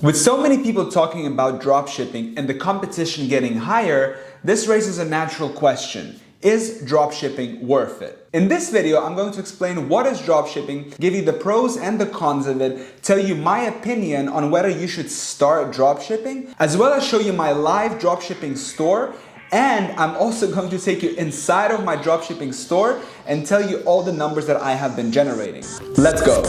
With so many people talking about dropshipping and the competition getting higher, this raises a natural question. Is dropshipping worth it? In this video, I'm going to explain what is dropshipping, give you the pros and the cons of it, tell you my opinion on whether you should start dropshipping, as well as show you my live dropshipping store. And I'm also going to take you inside of my dropshipping store and tell you all the numbers that I have been generating. Let's go.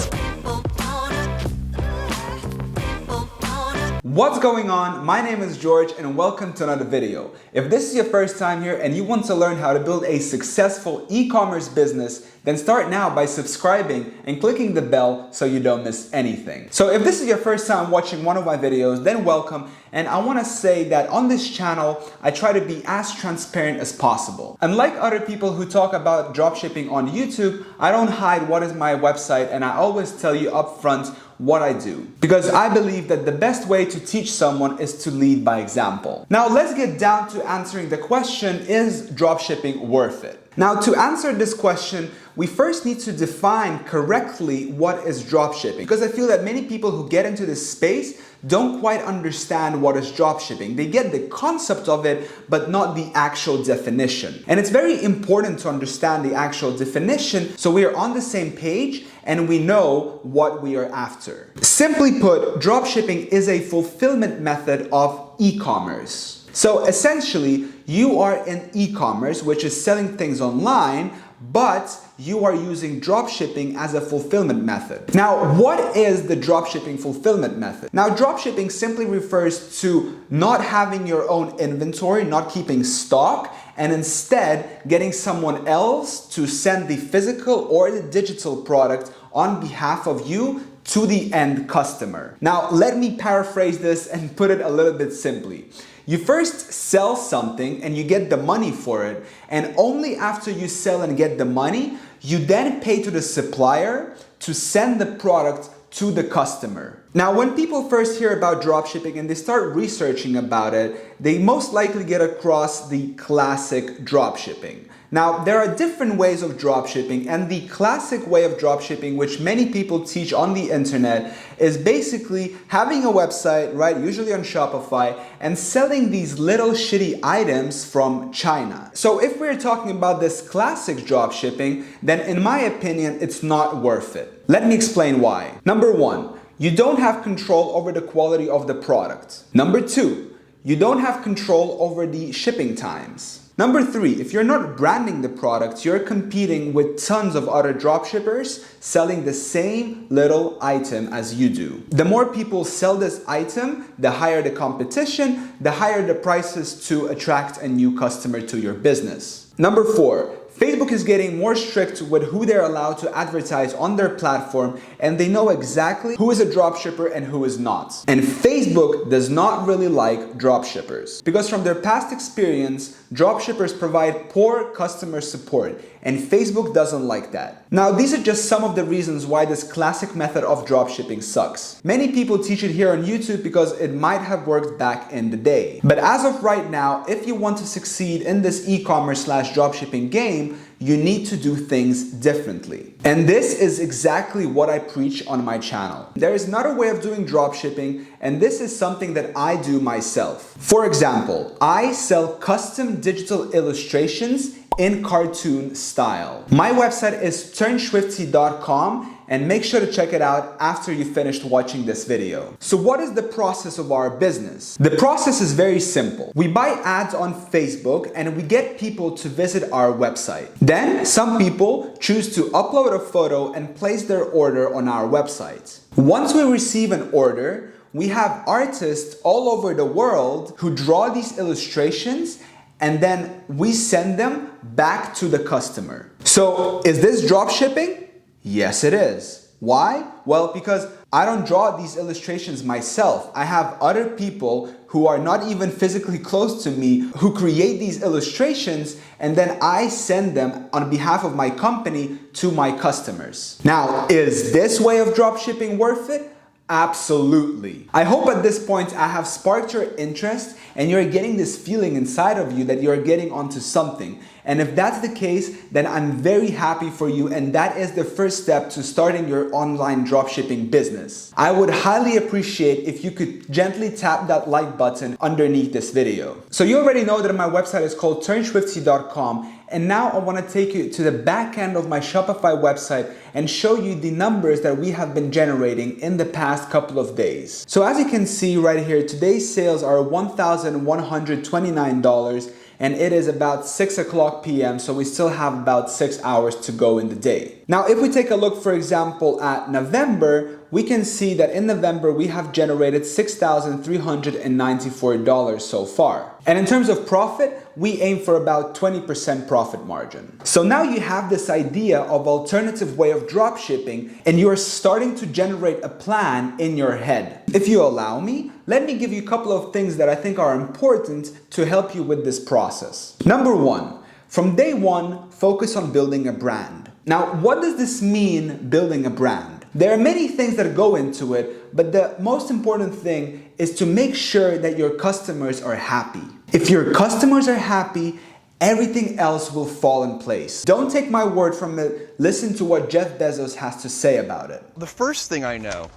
What's going on? My name is George and welcome to another video. If this is your first time here and you want to learn how to build a successful e-commerce business, then start now by subscribing and clicking the bell so you don't miss anything. So if this is your first time watching one of my videos, then welcome. And I want to say that on this channel, I try to be as transparent as possible. Unlike other people who talk about dropshipping on YouTube, I don't hide what is my website and I always tell you upfront what I do. Because I believe that the best way to teach someone is to lead by example. Now let's get down to answering the question, is dropshipping worth it? Now to answer this question, we first need to define correctly what is dropshipping. Because I feel that many people who get into this space don't quite understand what is dropshipping. They get the concept of it, but not the actual definition. And it's very important to understand the actual definition so we are on the same page and we know what we are after. Simply put, dropshipping is a fulfillment method of e-commerce. So essentially, you are in e-commerce, which is selling things online, but you are using dropshipping as a fulfillment method. Now, what is the dropshipping fulfillment method? Now, dropshipping simply refers to not having your own inventory, not keeping stock, and instead getting someone else to send the physical or the digital product on behalf of you to the end customer. Now, let me paraphrase this and put it a little bit simply. You first sell something and you get the money for it, and only after you sell and get the money, you then pay to the supplier to send the product to the customer. Now, when people first hear about dropshipping and they start researching about it, they most likely get across the classic dropshipping. Now, there are different ways of dropshipping, and the classic way of dropshipping, which many people teach on the internet, is basically having a website, right, usually on Shopify, and selling these little shitty items from China. So if we're talking about this classic dropshipping, then in my opinion, it's not worth it. Let me explain why. Number one, you don't have control over the quality of the product. Number two, you don't have control over the shipping times. Number three, if you're not branding the product, you're competing with tons of other dropshippers selling the same little item as you do. The more people sell this item, the higher the competition, the higher the prices to attract a new customer to your business. Number four, Facebook is getting more strict with who they're allowed to advertise on their platform, and they know exactly who is a dropshipper and who is not. And Facebook does not really like dropshippers because from their past experience, dropshippers provide poor customer support, and Facebook doesn't like that. Now, these are just some of the reasons why this classic method of dropshipping sucks. Many people teach it here on YouTube because it might have worked back in the day. But as of right now, if you want to succeed in this e-commerce / dropshipping game, you need to do things differently. And this is exactly what I preach on my channel. There is another way of doing dropshipping, and this is something that I do myself. For example, I sell custom digital illustrations in cartoon style. My website is turnschwifty.com, and make sure to check it out after you finished watching this video. So what is the process of our business? The process is very simple. We buy ads on Facebook and we get people to visit our website. Then some people choose to upload a photo and place their order on our website. Once we receive an order, we have artists all over the world who draw these illustrations, and then we send them back to the customer. So is this dropshipping? Yes, it is. Why? Well, because I don't draw these illustrations myself. I have other people who are not even physically close to me who create these illustrations, and then I send them on behalf of my company to my customers. Now, is this way of dropshipping worth it? Absolutely. I hope at this point I have sparked your interest and you're getting this feeling inside of you that you're getting onto something. And if that's the case, then I'm very happy for you, and that is the first step to starting your online dropshipping business. I would highly appreciate if you could gently tap that like button underneath this video. So you already know that my website is called turnswifty.com, and now I want to take you to the back end of my Shopify website and show you the numbers that we have been generating in the past couple of days. So as you can see right here, today's sales are $1,129, and it is about 6 o'clock p.m. so we still have about 6 hours to go in the day. Now if we take a look, for example, at November, we can see that in November we have generated $6,394 so far. And in terms of profit, we aim for about 20% profit margin. So now you have this idea of alternative way of drop shipping, and you're starting to generate a plan in your head. If you allow me, let me give you a couple of things that I think are important to help you with this process. Number one, from day one, focus on building a brand. Now, what does this mean, building a brand? There are many things that go into it, but the most important thing is to make sure that your customers are happy. If your customers are happy, everything else will fall in place. Don't take my word from it. Listen to what Jeff Bezos has to say about it. The first thing I know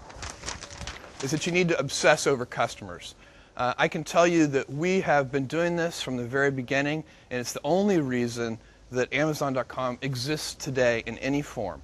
is that you need to obsess over customers. I can tell you that we have been doing this from the very beginning, and it's the only reason that Amazon.com exists today in any form.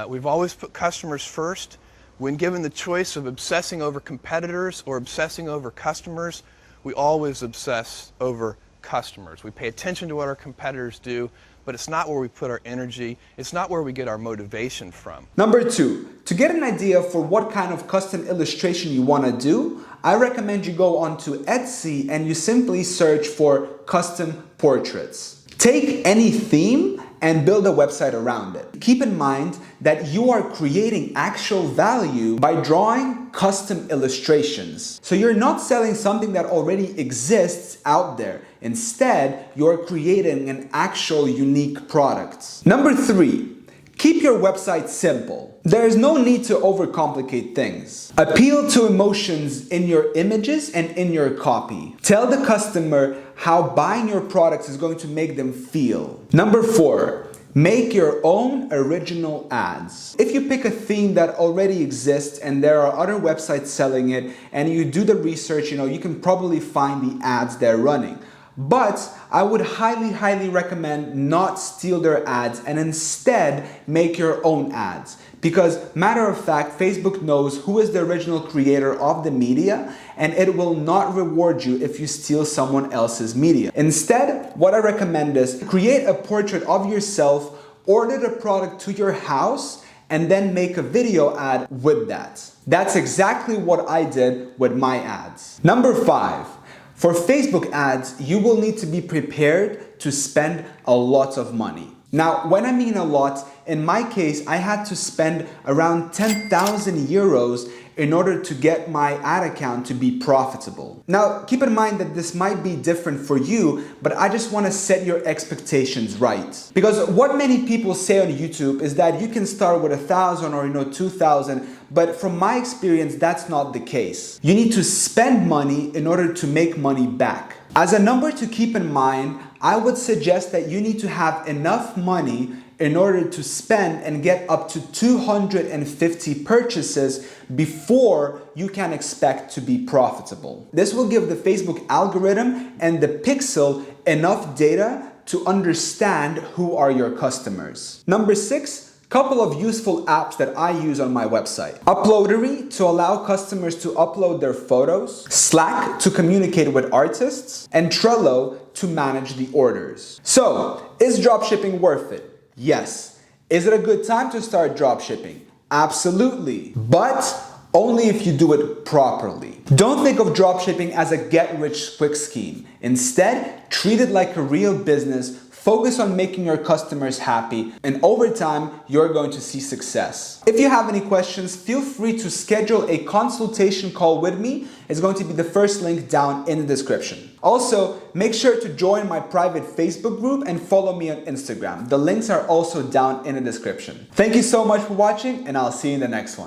We've always put customers first. When given the choice of obsessing over competitors or obsessing over customers, we always obsess over customers. We pay attention to what our competitors do, but it's not where we put our energy. It's not where we get our motivation from. Number two, to get an idea for what kind of custom illustration you want to do, I recommend you go onto Etsy and you simply search for custom portraits. Take any theme and build a website around it. Keep in mind that you are creating actual value by drawing custom illustrations. So you're not selling something that already exists out there. Instead, you're creating an actual unique product. Number three, keep your website simple. There is no need to overcomplicate things. Appeal to emotions in your images and in your copy. Tell the customer how buying your products is going to make them feel. Number four, make your own original ads. If you pick a theme that already exists and there are other websites selling it and you do the research, you can probably find the ads they're running. But I would highly recommend not steal their ads and instead make your own ads. Because matter of fact, Facebook knows who is the original creator of the media, and it will not reward you if you steal someone else's media. Instead, what I recommend is create a portrait of yourself, order the product to your house, and then make a video ad with that. That's exactly what I did with my ads. Number five. For Facebook ads, you will need to be prepared to spend a lot of money. Now, when I mean a lot, in my case, I had to spend around 10,000 euros in order to get my ad account to be profitable. Now, keep in mind that this might be different for you, but I just want to set your expectations right. Because what many people say on YouTube is that you can start with 1,000 or 2,000, but from my experience, that's not the case. You need to spend money in order to make money back. As a number to keep in mind, I would suggest that you need to have enough money in order to spend and get up to 250 purchases before you can expect to be profitable. This will give the Facebook algorithm and the pixel enough data to understand who are your customers. Number six, couple of useful apps that I use on my website. Uploadery to allow customers to upload their photos, Slack to communicate with artists, and Trello to manage the orders. So, is dropshipping worth it? Yes. Is it a good time to start dropshipping? Absolutely. But only if you do it properly. Don't think of dropshipping as a get-rich-quick scheme. Instead, treat it like a real business. Focus on making your customers happy, and over time, you're going to see success. If you have any questions, feel free to schedule a consultation call with me. It's going to be the first link down in the description. Also, make sure to join my private Facebook group and follow me on Instagram. The links are also down in the description. Thank you so much for watching, and I'll see you in the next one.